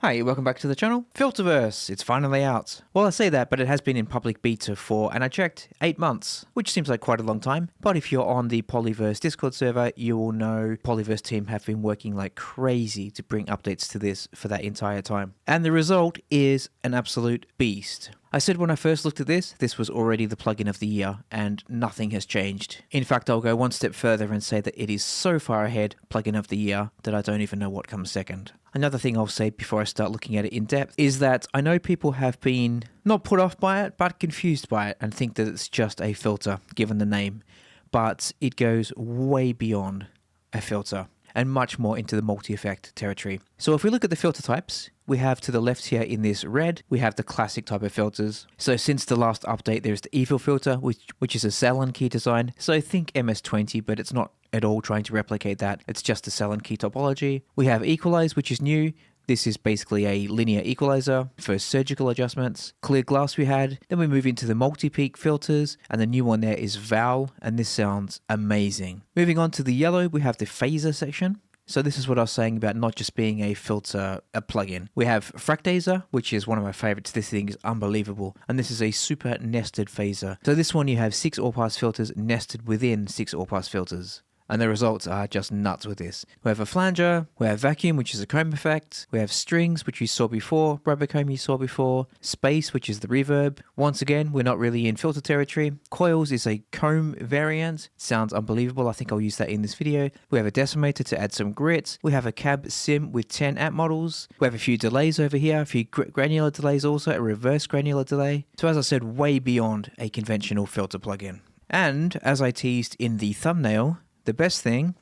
Hi, welcome back to the channel. Filterverse, it's finally out. Well, I say that, but it has been in public beta for, and I checked, 8 months, which seems like quite a long time. But if you're on the Polyverse Discord server, you will know Polyverse team have been working like crazy to bring updates to this for that entire time. And the result is an absolute beast. I said when I first looked at this was already the plugin of the year, and nothing has changed. In fact, I'll go one step further and say that it is so far ahead plugin of the year that I don't even know what comes second. Another thing I'll say before I start looking at it in depth is that I know people have been not put off by it, but confused by it and think that it's just a filter, given the name. But it goes way beyond a filter and much more into the multi-effect territory. So if we look at the filter types, we have to the left here in this red, we have the classic type of filters. So since the last update, there's the evil filter, which is a cell and key design. So think MS-20, but it's not at all trying to replicate that. It's just a cell and key topology. We have equalize, which is new. This is basically a linear equalizer for surgical adjustments. Clear glass we had. Then we move into the multi-peak filters, and the new one there is Val, and this sounds amazing. Moving on to the yellow, we have the phaser section. So this is what I was saying about not just being a filter, a plugin. We have Fractaser, which is one of my favorites. This thing is unbelievable. And this is a super nested phaser. So this one you have 6 all-pass filters nested within 6 all-pass filters. And the results are just nuts with this. We have a flanger, we have vacuum, which is a comb effect, we have strings, which you saw before, rubber comb you saw before, space, which is the reverb. Once again, we're not really in filter territory. Coils is a comb variant. Sounds unbelievable. I think I'll use that in this video. We have a decimator to add some grit. We have a cab sim with 10 amp models. We have a few delays over here, a few granular delays also, a reverse granular delay. So as I said, way beyond a conventional filter plugin. And as I teased in the thumbnail, the best thing,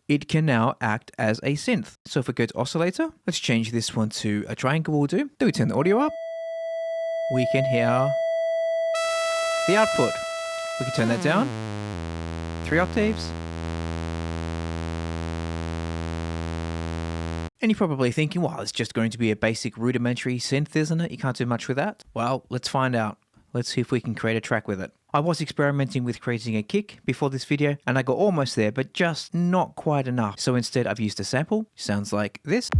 it can now act as a synth. So if we go to oscillator, let's change this one to a triangle will do. Then we turn the audio up. We can hear the output. We can turn that down. 3 octaves. And you're probably thinking, well, it's just going to be a basic rudimentary synth, isn't it? You can't do much with that. Well, let's find out. Let's see if we can create a track with it. I was experimenting with creating a kick before this video, and I got almost there, but just not quite enough. So instead I've used a sample. Sounds like this.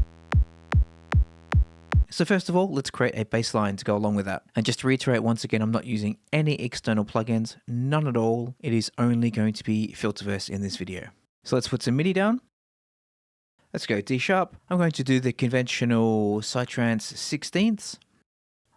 So first of all, let's create a bass line to go along with that. And just to reiterate once again, I'm not using any external plugins, none at all. It is only going to be Filterverse in this video. So let's put some MIDI down. Let's go D sharp. I'm going to do the conventional sidetrance 16ths.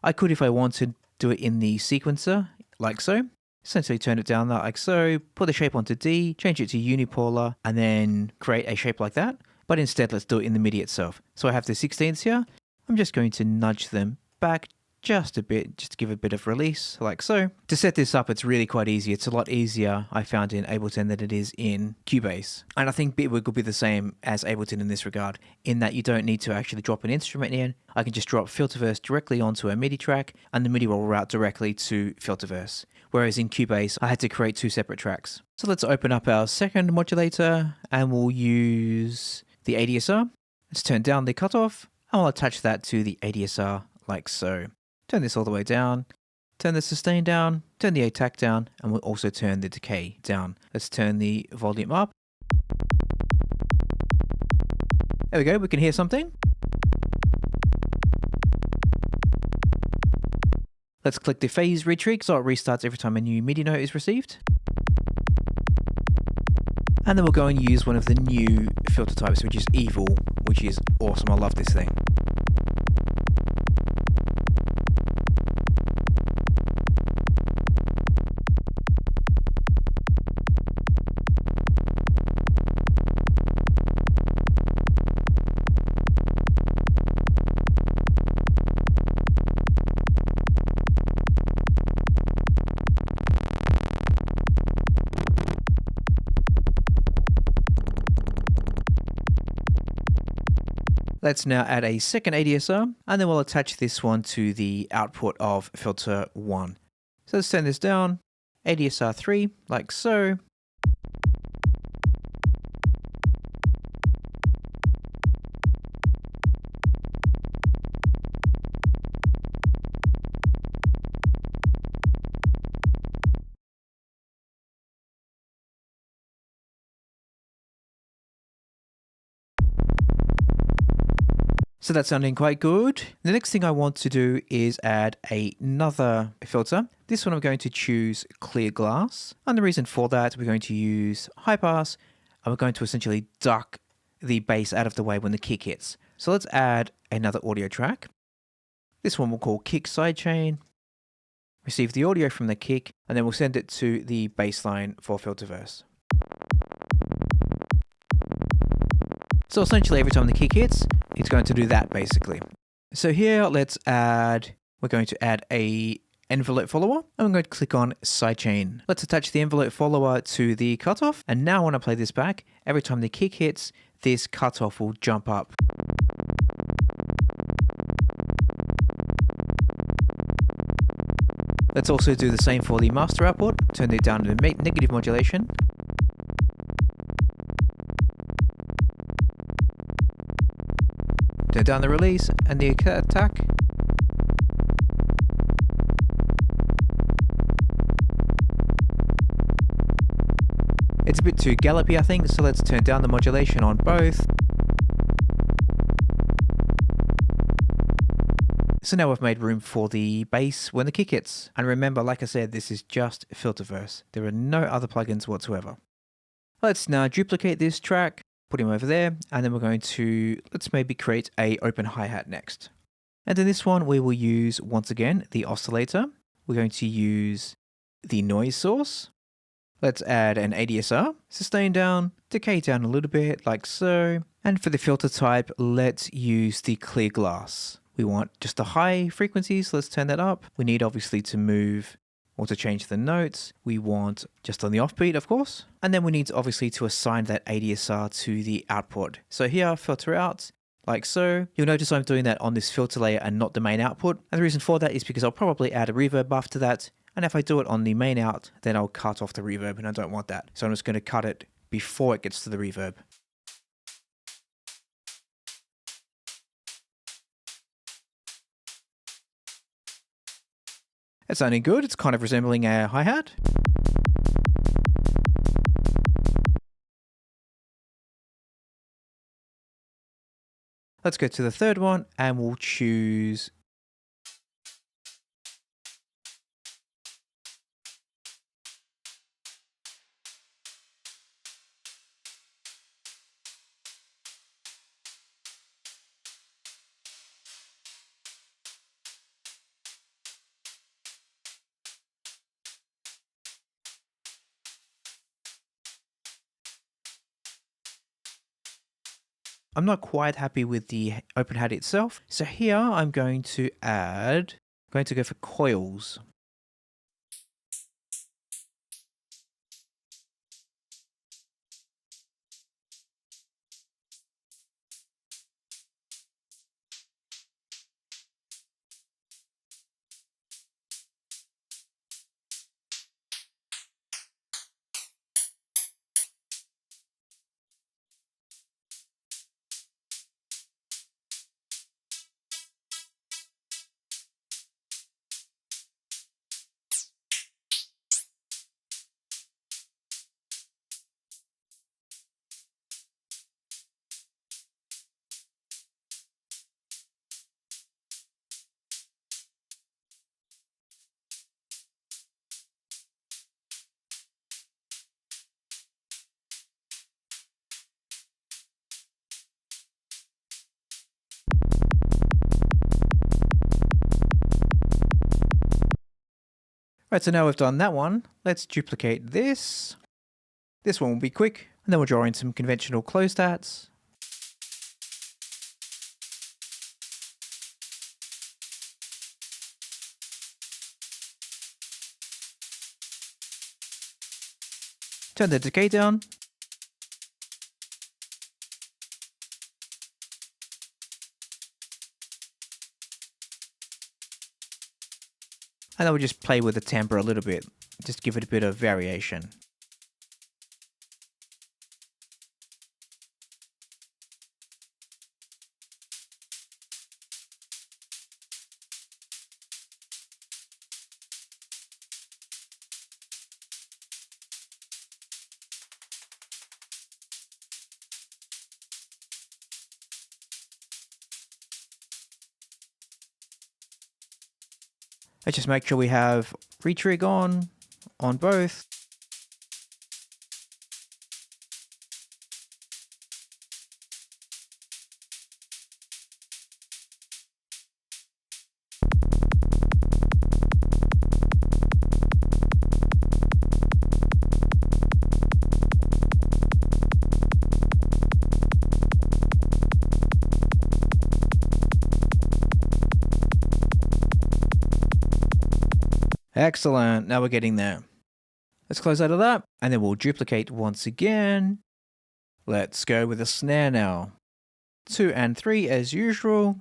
I could, if I wanted, do it in the sequencer, like so. Essentially turn it down like so, put the shape onto D, change it to unipolar, and then create a shape like that. But instead, let's do it in the MIDI itself. So I have the 16ths here. I'm just going to nudge them back just a bit, just to give a bit of release, like so. To set this up, it's really quite easy. It's a lot easier, I found, in Ableton than it is in Cubase. And I think Bitwig will be the same as Ableton in this regard, in that you don't need to actually drop an instrument in. I can just drop Filterverse directly onto a MIDI track, and the MIDI will route directly to Filterverse. Whereas in Cubase, I had to create 2 separate tracks. So let's open up our second modulator, and we'll use the ADSR. Let's turn down the cutoff, and we'll attach that to the ADSR like so. Turn this all the way down, turn the sustain down, turn the attack down, and we'll also turn the decay down. Let's turn the volume up. There we go, we can hear something. Let's click the phase retrig so it restarts every time a new MIDI note is received. And then we'll go and use one of the new filter types, which is Evil, which is awesome. I love this thing. Let's now add a second ADSR, and then we'll attach this one to the output of filter 1. So let's turn this down, ADSR 3, like so. So that's sounding quite good. The next thing I want to do is add another filter. This one I'm going to choose clear glass. And the reason for that, we're going to use high pass, and we're going to essentially duck the bass out of the way when the kick hits. So let's add another audio track. This one we'll call kick sidechain. Receive the audio from the kick, and then we'll send it to the bass line for Filterverse. So essentially every time the kick hits, it's going to do that basically. So here we're going to add a envelope follower, and I'm going to click on Sidechain. Let's attach the envelope follower to the cutoff, and now when I play this back, every time the kick hits, this cutoff will jump up. Let's also do the same for the master output, turn it down to negative modulation. Turn down the release and the attack. It's a bit too gallopy, I think, so let's turn down the modulation on both. So now we've made room for the bass when the kick hits. And remember, like I said, this is just Filterverse. There are no other plugins whatsoever. Let's now duplicate this track, put him over there, and then we're going to, let's maybe create a open hi-hat next. And in this one, we will use, once again, the oscillator. We're going to use the noise source. Let's add an ADSR, sustain down, decay down a little bit, like so. And for the filter type, let's use the clear glass. We want just the high frequencies, let's turn that up. We need obviously to move or to change the notes. We want just on the offbeat, of course. And then we need obviously to assign that ADSR to the output. So here, filter out, like so. You'll notice I'm doing that on this filter layer and not the main output. And the reason for that is because I'll probably add a reverb after that. And if I do it on the main out, then I'll cut off the reverb, and I don't want that. So I'm just going to cut it before it gets to the reverb. It's sounding good. It's kind of resembling a hi-hat. Let's go to the third one, and we'll choose I'm not quite happy with the open hat itself. So here I'm going to go for coils. Right, so now we've done that one. Let's duplicate this. This one will be quick, and then we'll draw in some conventional close stats. Turn the decay down. And then we'll just play with the timbre a little bit, just give it a bit of variation. Let's just make sure we have retrig on both. Excellent, now we're getting there. Let's close out of that, and then we'll duplicate once again. Let's go with a snare now. 2 and 3 as usual.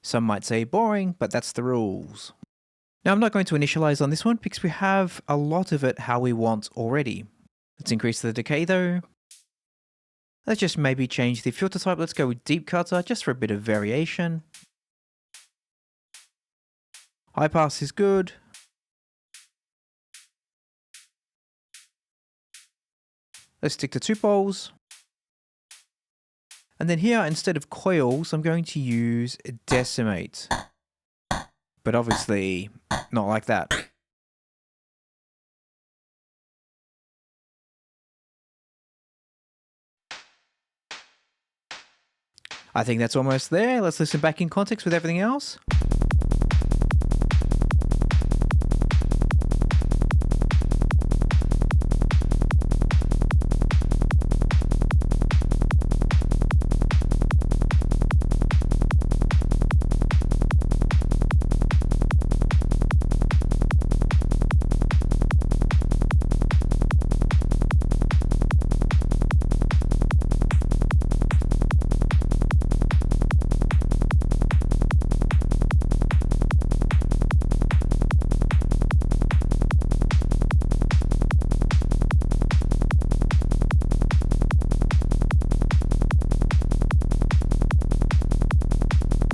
Some might say boring, but that's the rules. Now I'm not going to initialize on this one because we have a lot of it how we want already. Let's increase the decay though. Let's just maybe change the filter type. Let's go with deep cutter just for a bit of variation. High pass is good. Let's stick to 2 poles. And then here, instead of coils, I'm going to use decimate. But obviously, not like that. I think that's almost there. Let's listen back in context with everything else.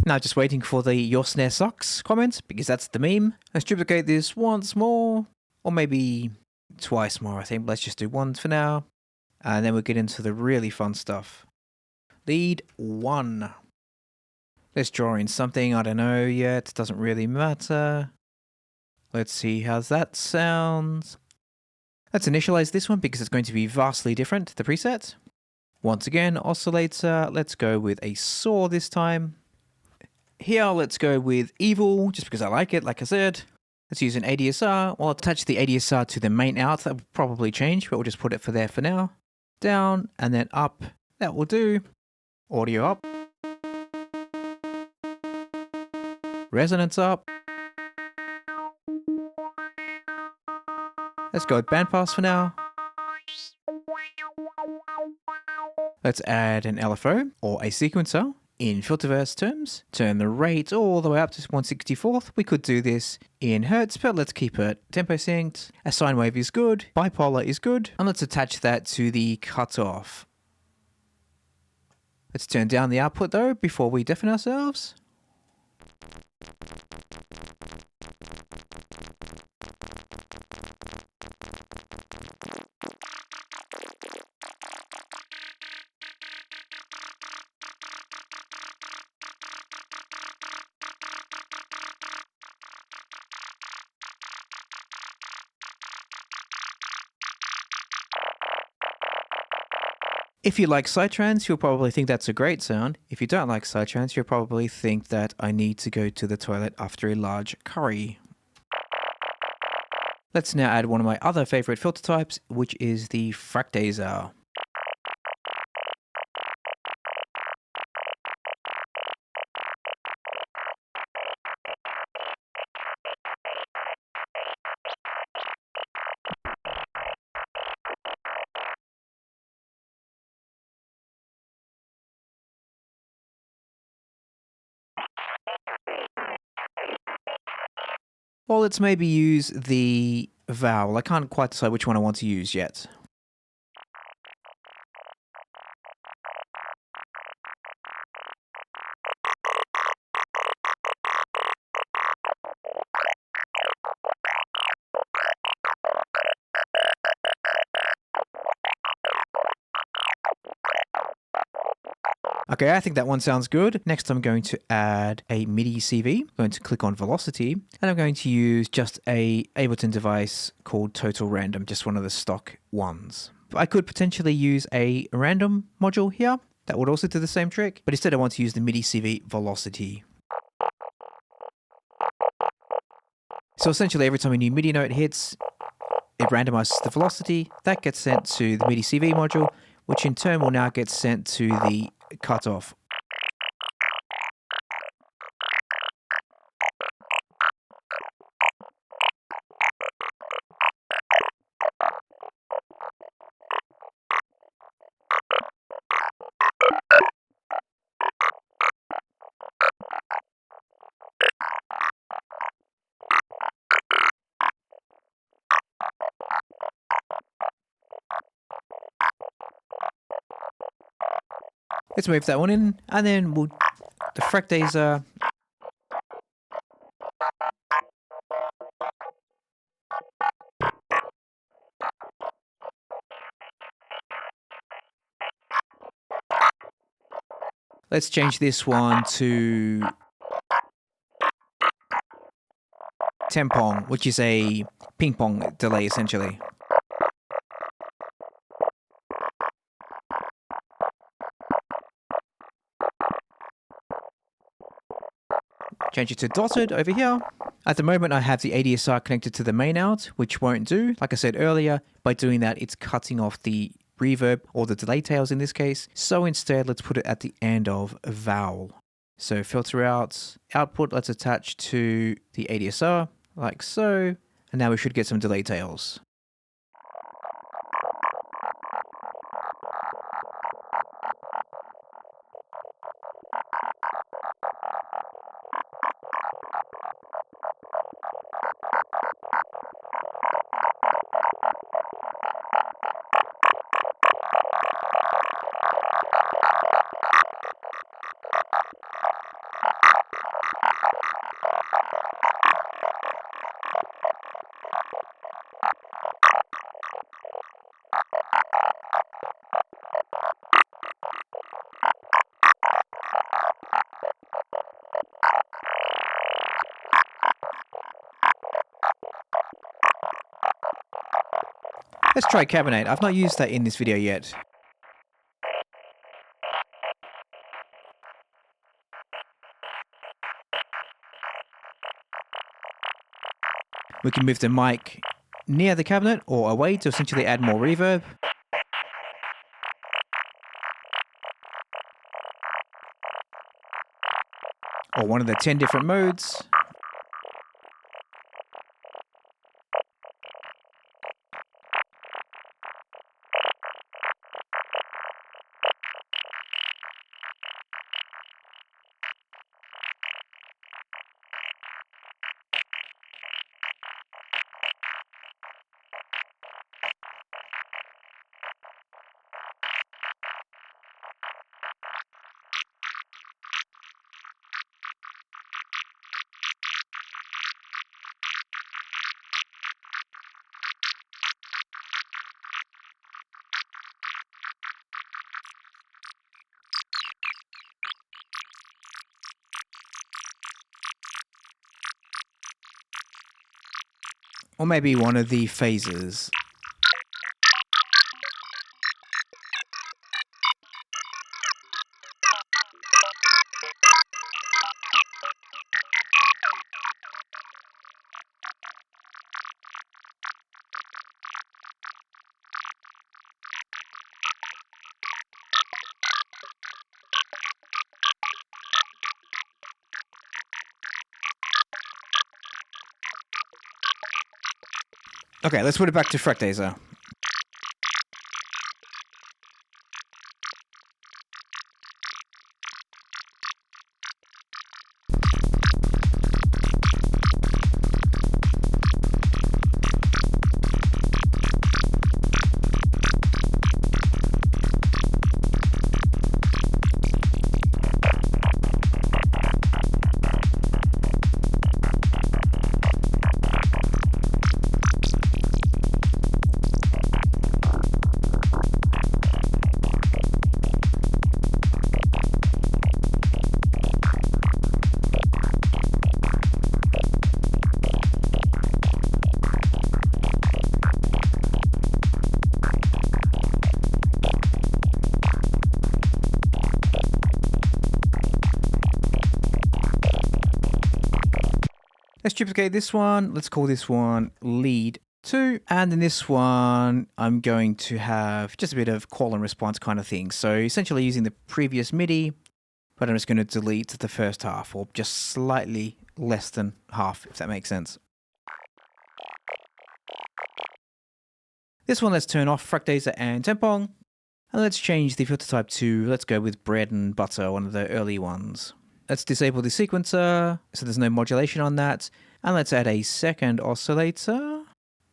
Now just waiting for the "your snare sucks" comment, because that's the meme. Let's duplicate this once more, or maybe twice more, I think. Let's just do one for now. And then we'll get into the really fun stuff. Lead 1. Let's draw in something, I don't know yet, doesn't really matter. Let's see how that sounds. Let's initialize this one because it's going to be vastly different, the preset. Once again, oscillator, let's go with a saw this time. Here, let's go with evil, just because I like it, like I said. Let's use an ADSR. Well, I'll attach the ADSR to the main out. That will probably change, but we'll just put it for there for now. Down, and then up. That will do. Audio up. Resonance up. Let's go with bandpass for now. Let's add an LFO, or a sequencer. In Filterverse terms, turn the rate all the way up to 1/64th. We could do this in Hertz, but let's keep it tempo synced. A sine wave is good, bipolar is good, and let's attach that to the cutoff. Let's turn down the output though before we deafen ourselves. If you like sidetrans, you'll probably think that's a great sound. If you don't like sidetrans, you'll probably think that I need to go to the toilet after a large curry. Let's now add one of my other favorite filter types, which is the fractaser. Well, let's maybe use the vowel. I can't quite decide which one I want to use yet. Okay, I think that one sounds good. Next, I'm going to add a MIDI CV. I'm going to click on velocity, and I'm going to use just a Ableton device called Total Random, just one of the stock ones. I could potentially use a random module here. That would also do the same trick, but instead I want to use the MIDI CV velocity. So essentially every time a new MIDI note hits, it randomizes the velocity. That gets sent to the MIDI CV module, which in turn will now get sent to the cutoff. Let's move that one in, and then we'll the fractaser. Let's change this one to tempong, which is a ping pong delay essentially. Change it to dotted over here. At the moment, I have the ADSR connected to the main out, which won't do. Like I said earlier, by doing that, it's cutting off the reverb or the delay tails in this case. So instead, let's put it at the end of a vowel. So filter out, output, let's attach to the ADSR like so. And now we should get some delay tails. Let's try Cabernet. I've not used that in this video yet. We can move the mic near the cabinet or away to essentially add more reverb. Or one of the 10 different modes. Or maybe one of the phases. Okay, let's put it back to fractaser. Let's duplicate this one. Let's call this one lead 2. And in this one, I'm going to have just a bit of call and response kind of thing. So essentially using the previous MIDI, but I'm just going to delete the first half, or just slightly less than half, if that makes sense. This one, let's turn off Fractaser and Tempong. And let's change the filter type to, let's go with bread and butter, one of the early ones. Let's disable the sequencer, so there's no modulation on that. And let's add a second oscillator.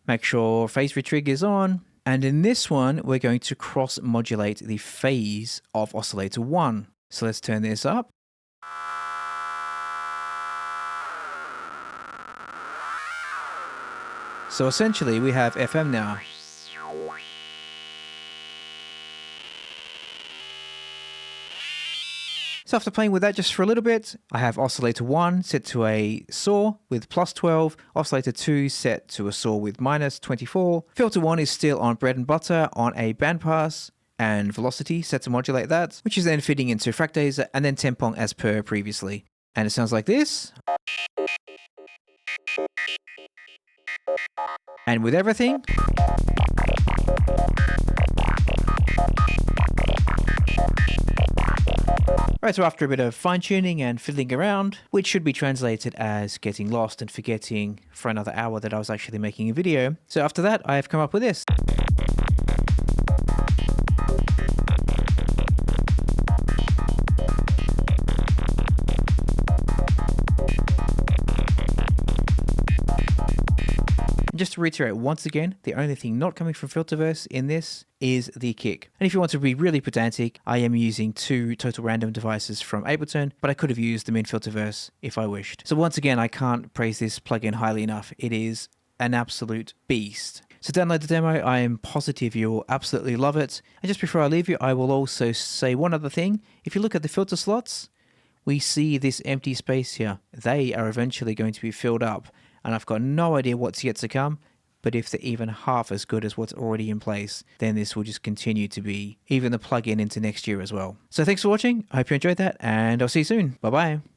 Make sure phase retrig is on. And in this one, we're going to cross modulate the phase of oscillator 1. So let's turn this up. So essentially we have FM now. So after playing with that just for a little bit, I have oscillator 1 set to a saw with plus 12, oscillator 2 set to a saw with minus 24, filter 1 is still on bread and butter on a bandpass, and velocity set to modulate that, which is then fitting into Fractaser and then Tempong as per previously. And it sounds like this. And with everything, right, so after a bit of fine-tuning and fiddling around, which should be translated as getting lost and forgetting for another hour that I was actually making a video. So after that, I have come up with this. Just to reiterate once again, the only thing not coming from Filterverse in this is the kick. And if you want to be really pedantic, I am using 2 total random devices from Ableton, but I could have used them in Filterverse if I wished. So once again, I can't praise this plugin highly enough. It is an absolute beast. So download the demo. I am positive you'll absolutely love it. And just before I leave you, I will also say one other thing. If you look at the filter slots, we see this empty space here. They are eventually going to be filled up. And I've got no idea what's yet to come, but if they're even half as good as what's already in place, then this will just continue to be even the plug-in into next year as well. So thanks for watching. I hope you enjoyed that, and I'll see you soon. Bye-bye.